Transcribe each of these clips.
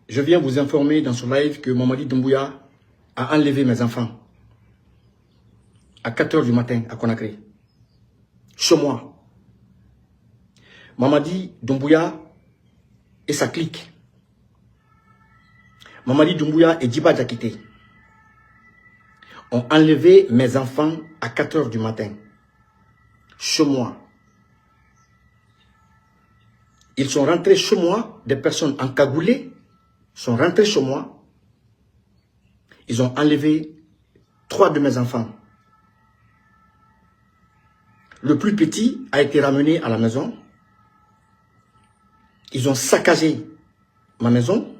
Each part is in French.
Je viens vous informer dans ce live que Mamadi Doumbouya a enlevé mes enfants à 4 h du matin à Conakry. Chez moi. Mamadi Doumbouya et sa clique. Mamadi Doumbouya et Djiba Diakité ont enlevé mes enfants à 4 h du matin. Chez moi. Ils sont rentrés chez moi, des personnes encagoulées sont rentrées chez moi. Ils ont enlevé 3 de mes enfants. Le plus petit a été ramené à la maison. Ils ont saccagé ma maison.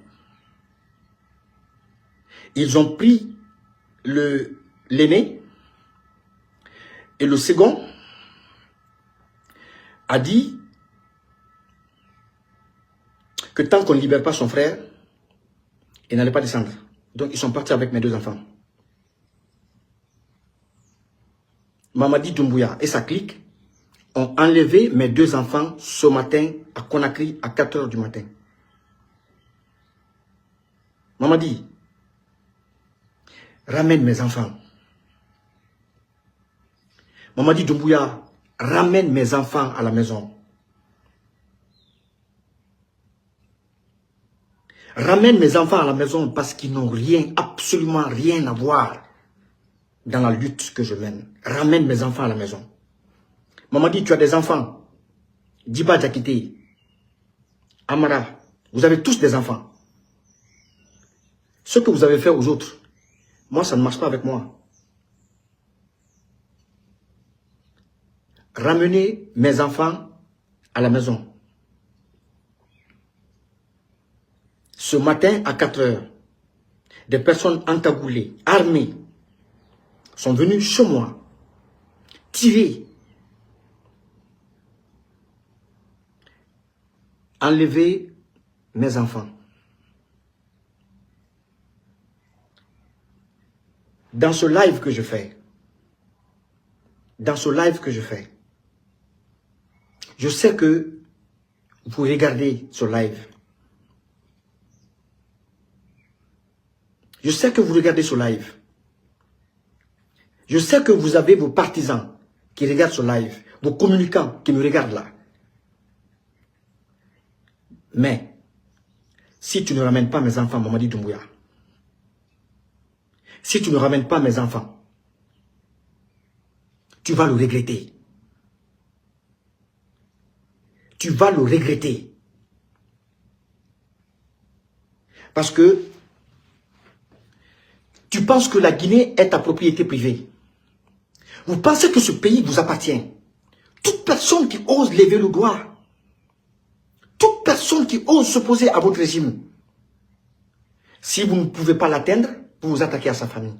Ils ont pris l'aîné. Et le second a dit que tant qu'on ne libère pas son frère, il n'allait pas descendre. Donc ils sont partis avec mes 2 enfants. Mamadi Doumbouya et sa clique ont enlevé mes 2 enfants ce matin à Conakry à 4 h du matin. Mamadi, ramène mes enfants. Mamadi Doumbouya, ramène mes enfants à la maison. Ramène mes enfants à la maison parce qu'ils n'ont rien, absolument rien à voir dans la lutte que je mène. Ramène mes enfants à la maison. Mamadi, tu as des enfants. Djiba Diakité, Amara, vous avez tous des enfants. Ce que vous avez fait aux autres, moi, ça ne marche pas avec moi. Ramenez mes enfants à la maison. Ce matin, à 4 h, des personnes encagoulées, armées, sont venues chez moi, tirer, enlever mes enfants. Dans ce live que je fais, je sais que vous regardez ce live. Je sais que vous regardez ce live. Je sais que vous avez vos partisans qui regardent ce live, vos communicants qui me regardent là. Mais, si tu ne ramènes pas mes enfants, Mamadi Doumbouya, si tu ne ramènes pas mes enfants, tu vas le regretter. Tu vas le regretter. Parce que tu penses que la Guinée est ta propriété privée. Vous pensez que ce pays vous appartient. Toute personne qui ose lever le doigt, toute personne qui ose s'opposer à votre régime, si vous ne pouvez pas l'atteindre, vous vous attaquez à sa famille.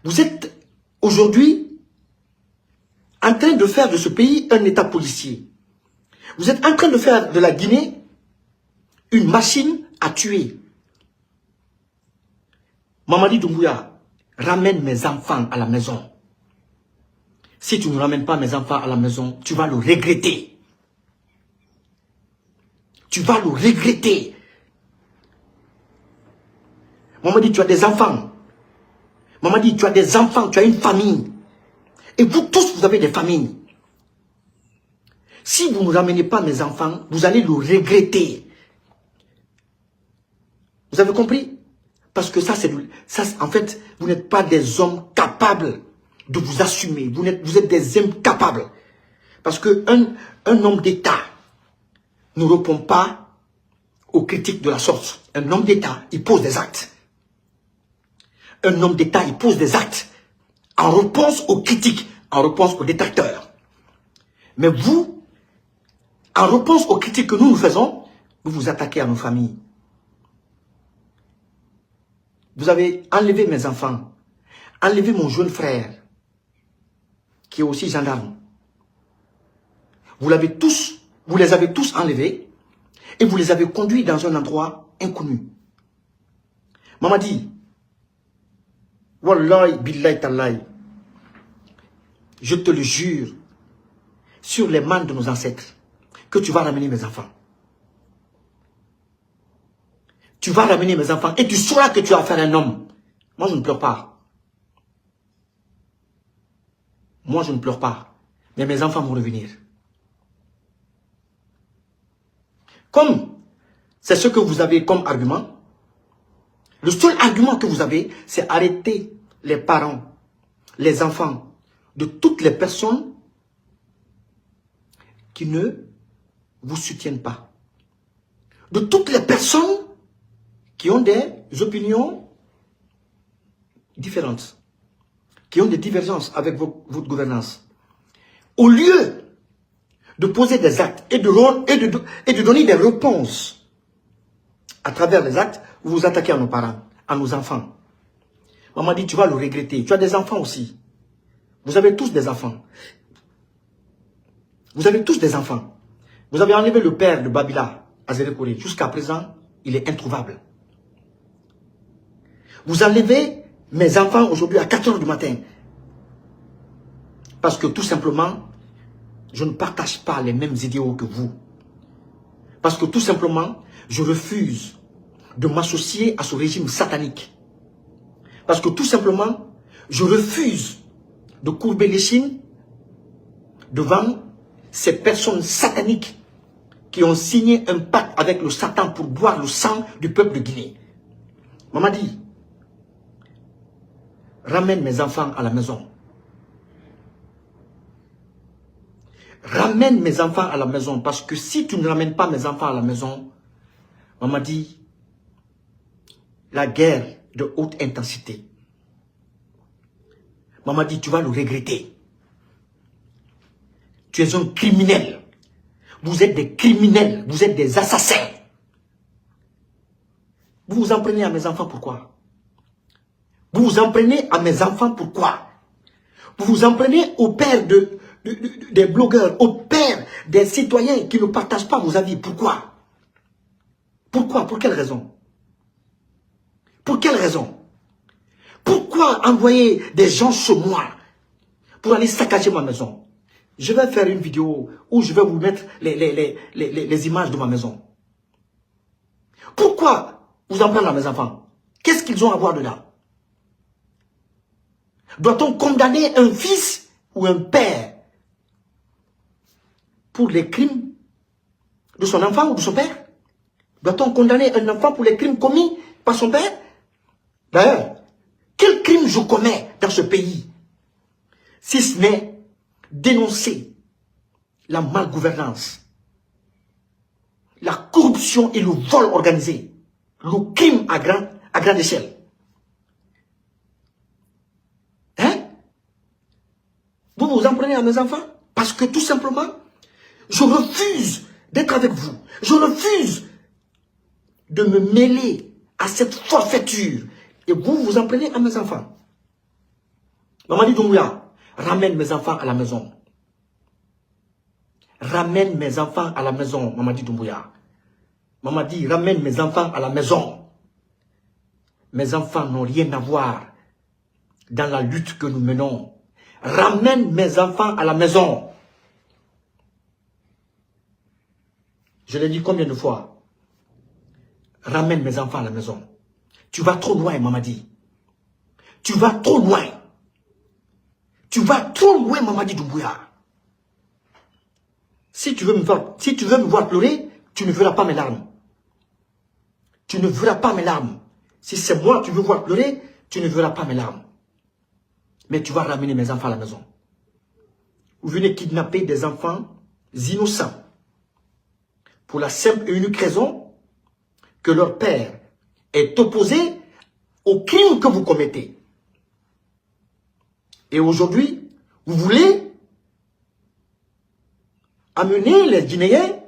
Vous êtes aujourd'hui en train de faire de ce pays un état policier. Vous êtes en train de faire de la Guinée une machine à tuer. Mamadi Doumbouya, ramène mes enfants à la maison. Si tu ne ramènes pas mes enfants à la maison, tu vas le regretter. Tu vas le regretter. Mamadi, tu as des enfants. Mamadi, tu as des enfants, tu as une famille. Et vous tous, vous avez des familles. Si vous ne ramenez pas mes enfants, vous allez le regretter. Vous avez compris? Parce que ça, en fait, vous n'êtes pas des hommes capables de vous assumer. Vous êtes des incapables. Parce qu'un homme d'État ne répond pas aux critiques de la sorte. Un homme d'État, il pose des actes. Un homme d'État, il pose des actes en réponse aux critiques, en réponse aux détracteurs. Mais vous, en réponse aux critiques que nous faisons, vous vous attaquez à nos familles. Vous avez enlevé mes enfants, enlevé mon jeune frère, qui est aussi gendarme. Vous les avez tous enlevés et vous les avez conduits dans un endroit inconnu. Mamadi, wallahi billahi tallahi, je te le jure, sur les mains de nos ancêtres, que tu vas ramener mes enfants. Tu vas ramener mes enfants et tu sauras que tu as affaire à un homme. Moi, je ne pleure pas. Moi, je ne pleure pas. Mais mes enfants vont revenir. Comme c'est ce que vous avez comme argument, le seul argument que vous avez, c'est arrêter les parents, les enfants, de toutes les personnes qui ne vous soutiennent pas. De toutes les personnes qui ont des opinions différentes, qui ont des divergences avec votre gouvernance. Au lieu de poser des actes et de donner des réponses à travers les actes, vous vous attaquez à nos parents, à nos enfants. Maman dit, tu vas le regretter. Tu as des enfants aussi. Vous avez tous des enfants. Vous avez tous des enfants. Vous avez enlevé le père de Babila à Zérekore. Jusqu'à présent, il est introuvable. Vous enlevez mes enfants aujourd'hui à 4 h du matin. Parce que tout simplement, je ne partage pas les mêmes idéaux que vous. Parce que tout simplement, je refuse de m'associer à ce régime satanique. Parce que tout simplement, je refuse de courber l'échine devant ces personnes sataniques qui ont signé un pacte avec le Satan pour boire le sang du peuple de Guinée. Maman dit, ramène mes enfants à la maison. Ramène mes enfants à la maison, parce que si tu ne ramènes pas mes enfants à la maison, maman dit, la guerre de haute intensité. Maman dit, tu vas le regretter. Tu es un criminel. Vous êtes des criminels, vous êtes des assassins. Vous vous en prenez à mes enfants, pourquoi? Vous vous en prenez à mes enfants, pourquoi? Vous vous en prenez au père des blogueurs, au père des citoyens qui ne partagent pas vos avis. Pourquoi? Pourquoi? Pour quelle raison? Pour quelle raison? Pourquoi envoyer des gens chez moi pour aller saccager ma maison? Je vais faire une vidéo où je vais vous mettre les images de ma maison. Pourquoi vous en prenez à mes enfants? Qu'est-ce qu'ils ont à voir de là? Doit-on condamner un fils ou un père pour les crimes de son enfant ou de son père? Doit-on condamner un enfant pour les crimes commis par son père? D'ailleurs, quel crime je commets dans ce pays, si ce n'est dénoncer la malgouvernance, la corruption et le vol organisé, le crime à grande échelle? Hein? Vous vous en prenez à mes enfants? Parce que tout simplement, je refuse d'être avec vous. Je refuse de me mêler à cette forfaiture. Et vous vous en prenez à mes enfants. Maman dit, Doumbouya, ramène mes enfants à la maison. Ramène mes enfants à la maison, maman dit Doumbouya. Maman dit, ramène mes enfants à la maison. Mes enfants n'ont rien à voir dans la lutte que nous menons. Ramène mes enfants à la maison. Je l'ai dit combien de fois? Ramène mes enfants à la maison. Tu vas trop loin, maman dit. Tu vas trop loin. Tu vas trop loin, maman dit Doumbouya. Si tu veux me voir pleurer, tu ne verras pas mes larmes. Tu ne verras pas mes larmes. Si c'est moi que tu veux voir pleurer, tu ne verras pas mes larmes. Mais tu vas ramener mes enfants à la maison. Vous venez kidnapper des enfants innocents. Pour la simple et unique raison que leur père est opposé au crime que vous commettez. Et aujourd'hui, vous voulez amener les Guinéens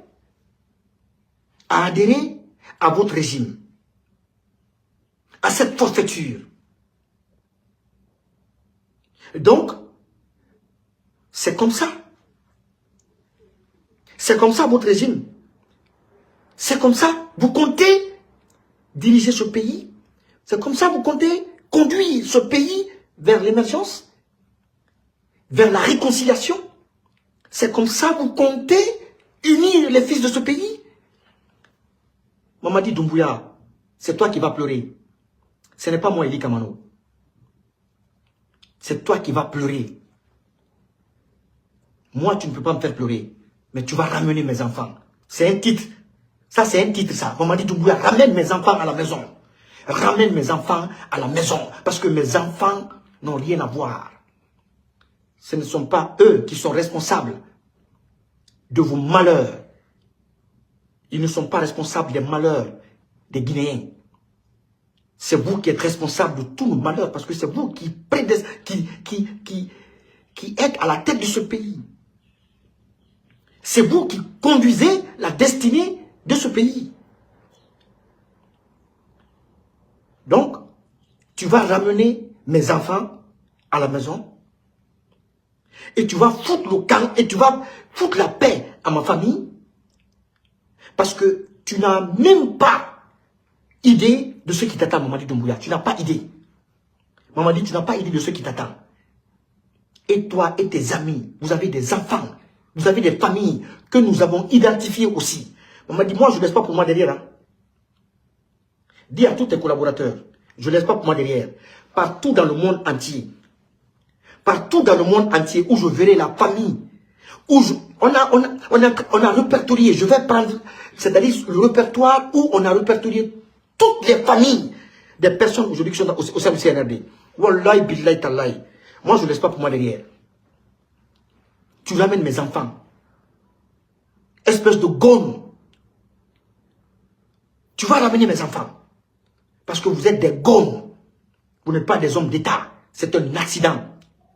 à adhérer à votre régime, à cette forfaiture. Donc, c'est comme ça. C'est comme ça votre régime. C'est comme ça. Vous comptez diriger ce pays. C'est comme ça vous comptez conduire ce pays vers l'émergence, vers la réconciliation. C'est comme ça vous comptez unir les fils de ce pays. Maman dit Doumbouya, c'est toi qui vas pleurer. Ce n'est pas moi, Eli Kamano. C'est toi qui vas pleurer. Moi, tu ne peux pas me faire pleurer. Mais tu vas ramener mes enfants. C'est un titre. Ça, c'est un titre, ça. Mamadi Doumbouya, ramène mes enfants à la maison. Ramène mes enfants à la maison. Parce que mes enfants n'ont rien à voir. Ce ne sont pas eux qui sont responsables de vos malheurs. Ils ne sont pas responsables des malheurs des Guinéens. C'est vous qui êtes responsable de tous nos malheurs. Parce que c'est vous qui êtes à la tête de ce pays. C'est vous qui conduisez la destinée de ce pays. Donc, tu vas ramener mes enfants à la maison et tu vas foutre le camp et tu vas foutre la paix à ma famille parce que tu n'as même pas idée de ce qui t'attend, Mamadi Doumbouya. Tu n'as pas idée. Mamadi, tu n'as pas idée de ce qui t'attend. Et toi et tes amis, vous avez des enfants, vous avez des familles que nous avons identifiées aussi. Mamadi, moi je ne laisse pas pour moi derrière. Hein. Dis à tous tes collaborateurs, je ne laisse pas pour moi derrière. Partout dans le monde entier, partout dans le monde entier où je verrai la famille, où on a répertorié, je vais prendre, c'est-à-dire le répertoire où on a répertorié toutes les familles des personnes aujourd'hui qui sont au sein du CNRD. Wallahi, billahi, tallahi. Moi, je ne laisse pas pour moi derrière. Tu ramènes mes enfants. Espèce de gomme. Tu vas ramener mes enfants. Parce que vous êtes des gommes. Vous n'êtes pas des hommes d'État. C'est un accident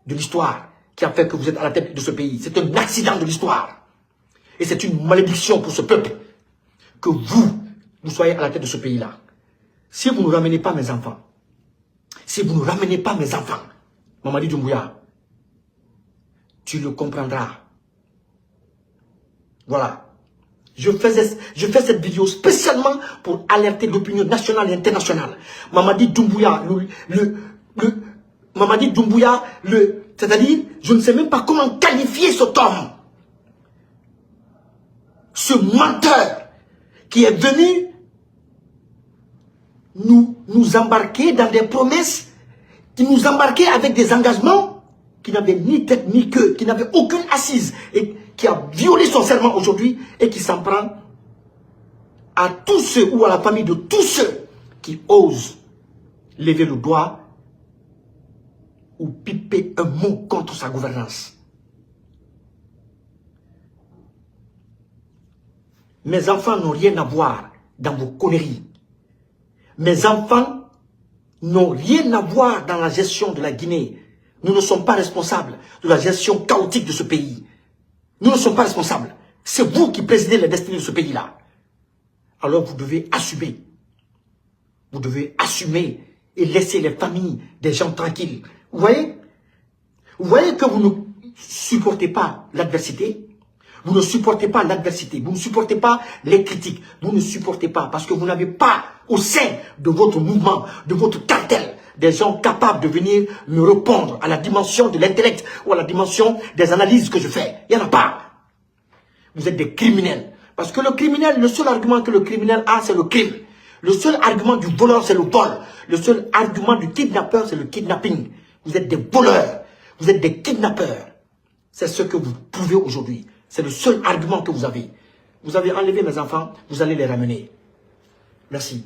de l'histoire qui a fait que vous êtes à la tête de ce pays. C'est un accident de l'histoire. Et c'est une malédiction pour ce peuple que vous soyez à la tête de ce pays-là. Si vous ne ramenez pas mes enfants, si vous ne ramenez pas mes enfants, Mamadi Doumbouya, tu le comprendras. Voilà. Je fais cette vidéo spécialement pour alerter l'opinion nationale et internationale. Mamadi Doumbouya, Mamadi Doumbouya, c'est-à-dire, je ne sais même pas comment qualifier cet homme. Ce menteur qui est venu nous embarquer dans des promesses, qui nous embarquait avec des engagements qui n'avaient ni tête ni queue, qui n'avaient aucune assise, et qui a violé son serment aujourd'hui et qui s'en prend à tous ceux ou à la famille de tous ceux qui osent lever le doigt ou piper un mot contre sa gouvernance. Mes enfants n'ont rien à voir dans vos conneries. Mes enfants n'ont rien à voir dans la gestion de la Guinée. Nous ne sommes pas responsables de la gestion chaotique de ce pays. Nous ne sommes pas responsables. C'est vous qui présidez la destinée de ce pays-là. Alors vous devez assumer. Vous devez assumer et laisser les familles des gens tranquilles. Vous voyez? Vous voyez que vous ne supportez pas l'adversité. Vous ne supportez pas l'adversité. Vous ne supportez pas les critiques. Vous ne supportez pas parce que vous n'avez pas au sein de votre mouvement, de votre cartel, des gens capables de venir me répondre à la dimension de l'intellect ou à la dimension des analyses que je fais. Il n'y en a pas. Vous êtes des criminels. Parce que le criminel, le seul argument que le criminel a, c'est le crime. Le seul argument du voleur, c'est le vol. Le seul argument du kidnappeur, c'est le kidnapping. Vous êtes des voleurs. Vous êtes des kidnappeurs. C'est ce que vous prouvez aujourd'hui. C'est le seul argument que vous avez. Vous avez enlevé mes enfants, vous allez les ramener. Merci.